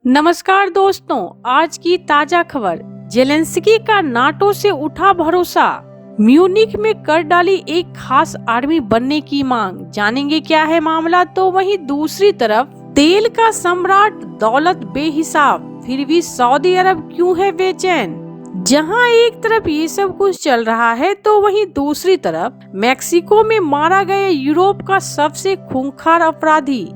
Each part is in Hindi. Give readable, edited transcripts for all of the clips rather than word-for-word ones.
नमस्कार दोस्तों, आज की ताजा खबर। जेलेंस्की का नाटो से उठा भरोसा, म्यूनिख में कर डाली एक खास आर्मी बनने की मांग। जानेंगे क्या है मामला। तो वहीं दूसरी तरफ तेल का सम्राट, दौलत बेहिसाब, फिर भी सऊदी अरब क्यों है बेचैन। जहां एक तरफ ये सब कुछ चल रहा है तो वहीं दूसरी तरफ मेक्सिको में मारा गया यूरोप का सबसे खूंखार अपराधी।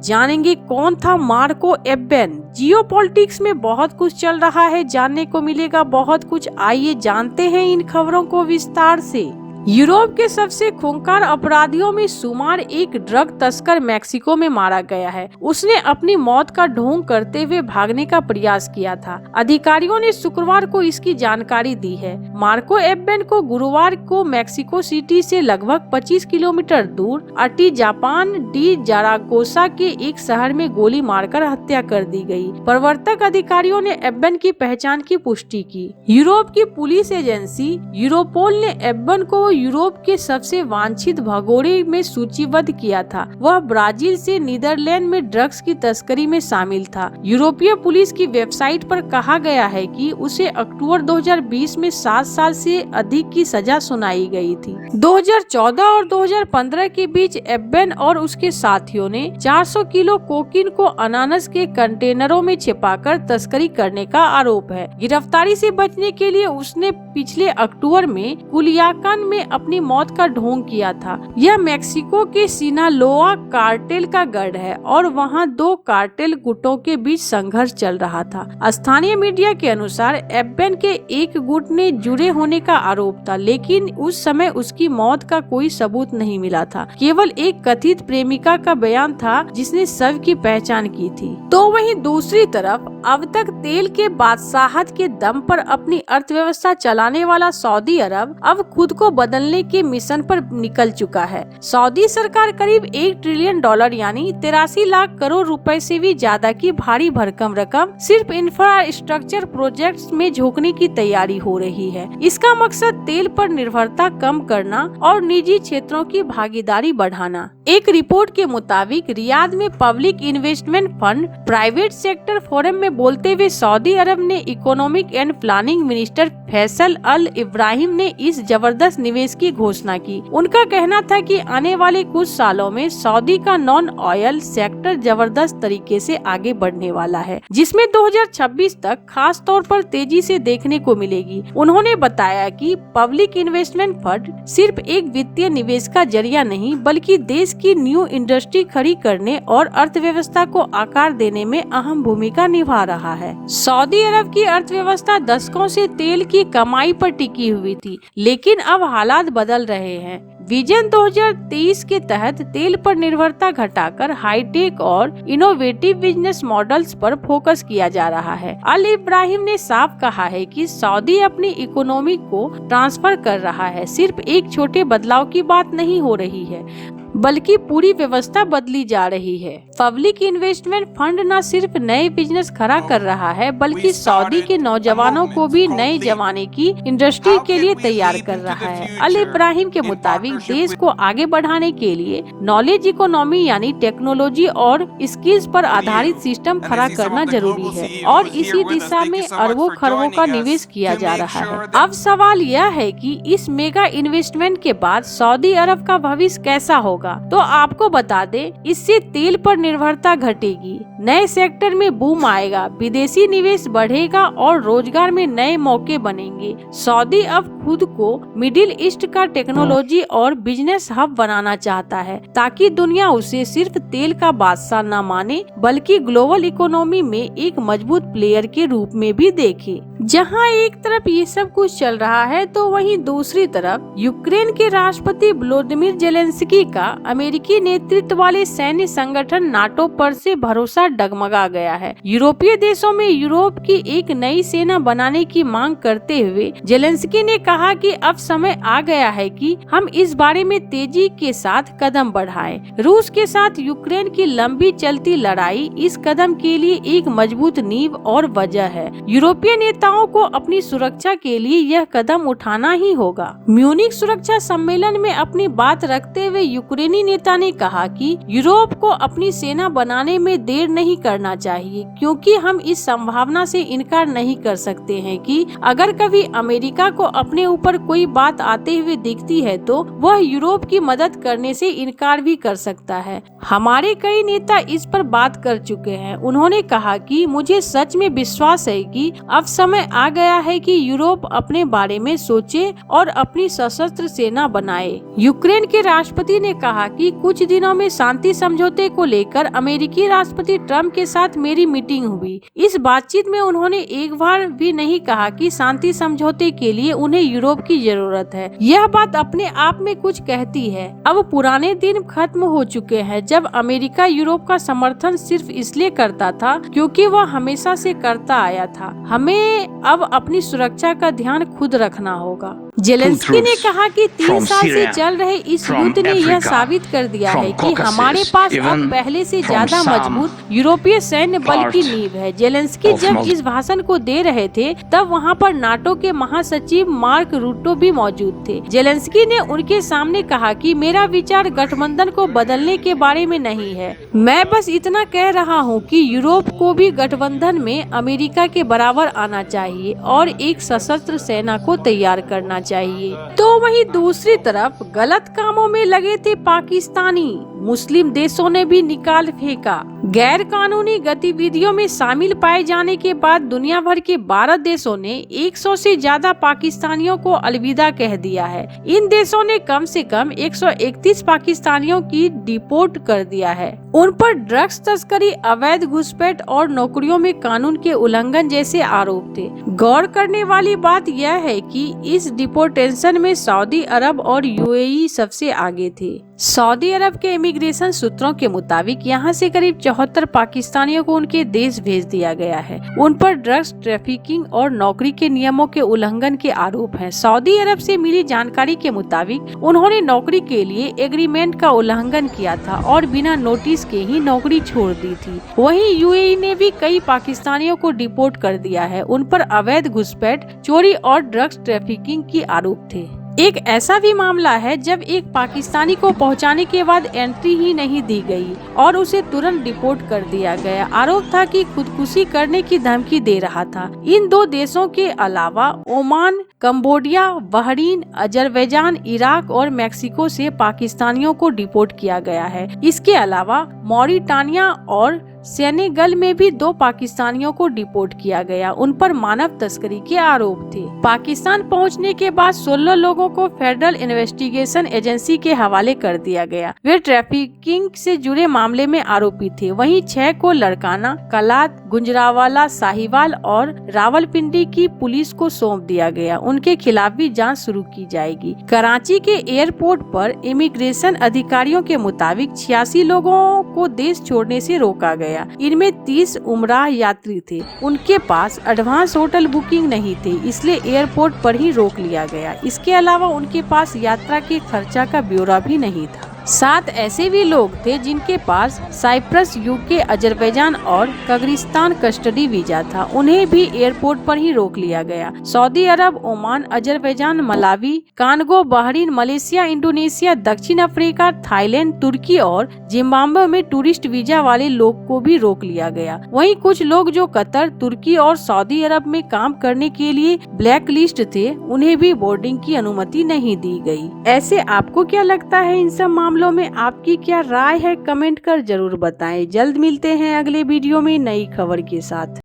जानेंगे कौन था मार्को एब्बेन। जियोपॉलिटिक्स में बहुत कुछ चल रहा है, जानने को मिलेगा बहुत कुछ। आइए जानते हैं इन खबरों को विस्तार से। यूरोप के सबसे खूंखार अपराधियों में शुमार एक ड्रग तस्कर मेक्सिको में मारा गया है। उसने अपनी मौत का ढोंग करते हुए भागने का प्रयास किया था। अधिकारियों ने शुक्रवार को इसकी जानकारी दी है। मार्को एब्बेन को गुरुवार को मेक्सिको सिटी से लगभग 25 किलोमीटर दूर अटीजापान डी जारागोसा के एक शहर में गोली मारकर हत्या कर दी गई। प्रवर्तक अधिकारियों ने एब्बेन की पहचान की पुष्टि की। यूरोप की पुलिस एजेंसी यूरोपोल ने एब्बेन को यूरोप के सबसे वांछित भगोड़े में सूचीबद्ध किया था। वह ब्राजील से नीदरलैंड में ड्रग्स की तस्करी में शामिल था। यूरोपीय पुलिस की वेबसाइट पर कहा गया है कि उसे अक्टूबर 2020 में 7 साल से अधिक की सजा सुनाई गई थी। 2014 और 2015 के बीच एब्बेन और उसके साथियों ने 400 किलो कोकीन को अनानास के कंटेनरों में छिपाकर तस्करी करने का आरोप है। गिरफ्तारी से बचने के लिए उसने पिछले अक्टूबर में कुलियाकान में अपनी मौत का ढोंग किया था। यह मेक्सिको के सिनालोआ कार्टेल का गढ़ है और वहां 2 कार्टेल गुटों के बीच संघर्ष चल रहा था। स्थानीय मीडिया के अनुसार एब्बेन के एक गुट ने जुड़े होने का आरोप था, लेकिन उस समय उसकी मौत का कोई सबूत नहीं मिला था। केवल एक कथित प्रेमिका का बयान था जिसने शव की पहचान की थी। तो वहीं दूसरी तरफ अब तक तेल के बादशाहत के दम पर अपनी अर्थव्यवस्था चलाने वाला सऊदी अरब अब खुद को बदलने के मिशन पर निकल चुका है। सऊदी सरकार करीब $1 ट्रिलियन यानी 83 लाख करोड़ रुपए से भी ज्यादा की भारी भरकम रकम सिर्फ इंफ्रास्ट्रक्चर प्रोजेक्ट्स में झोंकने की तैयारी हो रही है। इसका मकसद तेल पर निर्भरता कम करना और निजी क्षेत्रों की भागीदारी बढ़ाना। एक रिपोर्ट के मुताबिक रियाद में public investment fund private sector forum में बोलते हुए सऊदी अरब ने economic and planning minister Faisal al Ibrahim ने इस जबरदस्त निवेश की घोषणा की। उनका कहना था कि आने वाले कुछ सालों में सऊदी का नॉन ऑयल सेक्टर जबरदस्त तरीके से आगे बढ़ने वाला है, जिसमें 2026 तक खास तौर पर तेजी से देखने को मिलेगी। उन्होंने बताया कि पब्लिक इन्वेस्टमेंट फंड सिर्फ एक वित्तीय निवेश का जरिया नहीं, बल्कि देश की न्यू इंडस्ट्री खड़ी करने और अर्थव्यवस्था को आकार देने में अहम भूमिका निभा रहा है। सऊदी अरब की अर्थव्यवस्था दशकों से तेल की कमाई पर टिकी हुई थी, लेकिन अब हालात बदल रहे हैं। विजन 2023 के तहत तेल पर निर्भरता घटाकर हाईटेक और इनोवेटिव बिजनेस मॉडल्स पर फोकस किया जा रहा है। अल इब्राहिम ने साफ कहा है कि सऊदी अपनी इकोनॉमी को ट्रांसफर कर रहा है। सिर्फ एक छोटे बदलाव की बात नहीं हो रही है, बल्कि पूरी व्यवस्था बदली जा रही है। पब्लिक इन्वेस्टमेंट फंड न सिर्फ नए बिजनेस खड़ा कर रहा है, बल्कि सऊदी के नौजवानों को भी नए जमाने की इंडस्ट्री के लिए तैयार कर रहा है। अल इब्राहिम के मुताबिक देश को आगे बढ़ाने के लिए नॉलेज इकोनॉमी यानी टेक्नोलॉजी और स्किल्स पर आधारित सिस्टम खड़ा करना जरूरी है और इसी दिशा में अरबों खरबों का निवेश किया जा रहा है। अब सवाल यह है कि इस मेगा इन्वेस्टमेंट के बाद सऊदी अरब का भविष्य कैसा होगा। तो आपको बता दें, इससे तेल पर निर्भरता घटेगी, नए सेक्टर में बूम आएगा, विदेशी निवेश बढ़ेगा और रोजगार में नए मौके बनेंगे। सऊदी अब खुद को मिडिल ईस्ट का टेक्नोलॉजी और बिजनेस हब बनाना चाहता है, ताकि दुनिया उसे सिर्फ तेल का बादशाह न माने, बल्कि ग्लोबल इकोनॉमी में एक मजबूत प्लेयर के रूप में भी देखे। जहां एक तरफ ये सब कुछ चल रहा है तो वहीं दूसरी तरफ यूक्रेन के राष्ट्रपति व्लादिमीर जेलेंस्की का अमेरिकी नेतृत्व वाले सैन्य संगठन नाटो पर से भरोसा डगमगा गया है। यूरोपीय देशों में यूरोप की एक नई सेना बनाने की मांग करते हुए जेलेंस्की ने कहा कि अब समय आ गया है कि हम इस बारे में तेजी के साथ कदम बढ़ाएं। रूस के साथ यूक्रेन की लंबी चलती लड़ाई इस कदम के लिए एक मजबूत नींव और वजह है। यूरोपीय नेताओं को अपनी सुरक्षा के लिए यह कदम उठाना ही होगा। म्यूनिख सुरक्षा सम्मेलन में अपनी बात रखते हुए यूक्रेनी नेता ने कहा कि यूरोप को अपनी सेना बनाने में देर नहीं करना चाहिए, क्योंकि हम इस संभावना से इनकार नहीं कर सकते हैं कि अगर कभी अमेरिका को अपने ऊपर कोई बात आते हुए दिखती है तो वह यूरोप की मदद करने से इनकार भी कर सकता है। हमारे कई नेता इस पर बात कर चुके हैं। उन्होंने कहा कि मुझे सच में विश्वास है कि अब समय आ गया है कि यूरोप अपने बारे में सोचे और अपनी सशस्त्र सेना बनाए। यूक्रेन के राष्ट्रपति ने कहा कि कुछ दिनों में शांति समझौते को लेकर अमेरिकी राष्ट्रपति ट्रम्प के साथ मेरी मीटिंग हुई। इस बातचीत में उन्होंने एक बार भी नहीं कहा कि शांति समझौते के लिए उन्हें यूरोप की जरूरत है। यह बात अपने आप में कुछ कहती है। अब पुराने दिन खत्म हो चुके हैं जब अमेरिका यूरोप का समर्थन सिर्फ इसलिए करता था क्योंकि वह हमेशा से करता आया था। हमें अब अपनी सुरक्षा का ध्यान खुद रखना होगा। जेलेंस्की ने कहा कि 3 साल से चल रहे इस युद्ध ने यह साबित कर दिया है कि हमारे पास अब पहले से ज्यादा मजबूत यूरोपीय सैन्य बल की नींव है। जेलेंस्की जब इस भाषण को दे रहे थे तब वहां पर नाटो के महासचिव मार्क रूटो भी मौजूद थे। जेलेंस्की ने उनके सामने कहा कि मेरा विचार गठबंधन को बदलने के बारे में नहीं है, मैं बस इतना कह रहा हूँ कि यूरोप को भी गठबंधन में अमेरिका के बराबर आना चाहिए और एक सशस्त्र सेना को तैयार करना चाहिए। तो वहीं दूसरी तरफ गलत कामों में लगे थे पाकिस्तानी मुस्लिम देशों ने भी निकाल फेंका। गैर कानूनी गतिविधियों में शामिल पाए जाने के बाद दुनिया भर के 12 देशों ने 100 से ज्यादा पाकिस्तानियों को अलविदा कह दिया है। इन देशों ने कम से कम 131 पाकिस्तानियों की डिपोर्ट कर दिया है। उन पर ड्रग्स तस्करी, अवैध घुसपैठ और नौकरियों में कानून के उल्लंघन जैसे आरोप थे। गौर करने वाली बात यह है कि इस डिपोर्टेशन में सऊदी अरब और यूएई सबसे आगे थे। सऊदी अरब के इमिग्रेशन सूत्रों के मुताबिक यहाँ से करीब 74 पाकिस्तानियों को उनके देश भेज दिया गया है। उन पर ड्रग्स ट्रैफिकिंग और नौकरी के नियमों के उल्लंघन के आरोप हैं। सऊदी अरब से मिली जानकारी के मुताबिक उन्होंने नौकरी के लिए एग्रीमेंट का उल्लंघन किया था और बिना नोटिस के ही नौकरी छोड़ दी थी। वहीं यूएई ने भी कई पाकिस्तानियों को डिपोर्ट कर दिया है। उन पर अवैध घुसपैठ, चोरी और ड्रग्स ट्रैफिकिंग के आरोप थे। एक ऐसा भी मामला है जब एक पाकिस्तानी को पहुंचाने के बाद एंट्री ही नहीं दी गई और उसे तुरंत डिपोर्ट कर दिया गया। आरोप था कि खुदकुशी करने की धमकी दे रहा था। इन 2 देशों के अलावा Oman, Cambodia, Bahrain, Azerbaijan, Iraq और मेक्सिको से पाकिस्तानियों को डिपोर्ट किया गया है। इसके अलावा मॉरिटानिया और सेनेगल में भी 2 पाकिस्तानियों को डिपोर्ट किया गया। उन पर मानव तस्करी के आरोप थे। पाकिस्तान पहुंचने के बाद 16 लोगों को फेडरल इन्वेस्टिगेशन एजेंसी के हवाले कर दिया गया। वे ट्रैफिकिंग से जुड़े मामले में आरोपी थे। वहीं 6 को लड़काना, कलात, गुजरांवाला, साहिवाल और रावलपिंडी की पुलिस को सौंप दिया गया। उनके खिलाफ भी जांच शुरू की जाएगी। कराची के एयरपोर्ट पर इमिग्रेशन अधिकारियों के मुताबिक 86 लोगों को देश छोड़ने से रोका गया। इनमें 30 उमराह यात्री थे। उनके पास एडवांस होटल बुकिंग नहीं थे, इसलिए एयरपोर्ट पर ही रोक लिया गया। इसके अलावा उनके पास यात्रा के खर्चा का ब्यौरा भी नहीं था। 7 ऐसे भी लोग थे जिनके पास साइप्रस, यूके, अजरबैजान और कगिस्तान कस्टडी वीजा था। उन्हें भी एयरपोर्ट पर ही रोक लिया गया। Saudi Arab, Oman, Azerbaijan, Malawi, Congo, Bahrain, Malaysia, Indonesia, दक्षिण अफ्रीका, थाईलैंड, तुर्की और जिम्बाब्वे में टूरिस्ट वीजा वाले लोग को भी रोक लिया गया। वहीं कुछ लोग जो कतर, तुर्की और सऊदी अरब में काम करने के लिए ब्लैक लिस्ट थे, उन्हें भी बोर्डिंग की अनुमति नहीं दी गई। ऐसे आपको क्या लगता है इन सब मामलों में आपकी क्या राय है? कमेंट कर जरूर बताएं। जल्द मिलते हैं अगले वीडियो में नई खबर के साथ।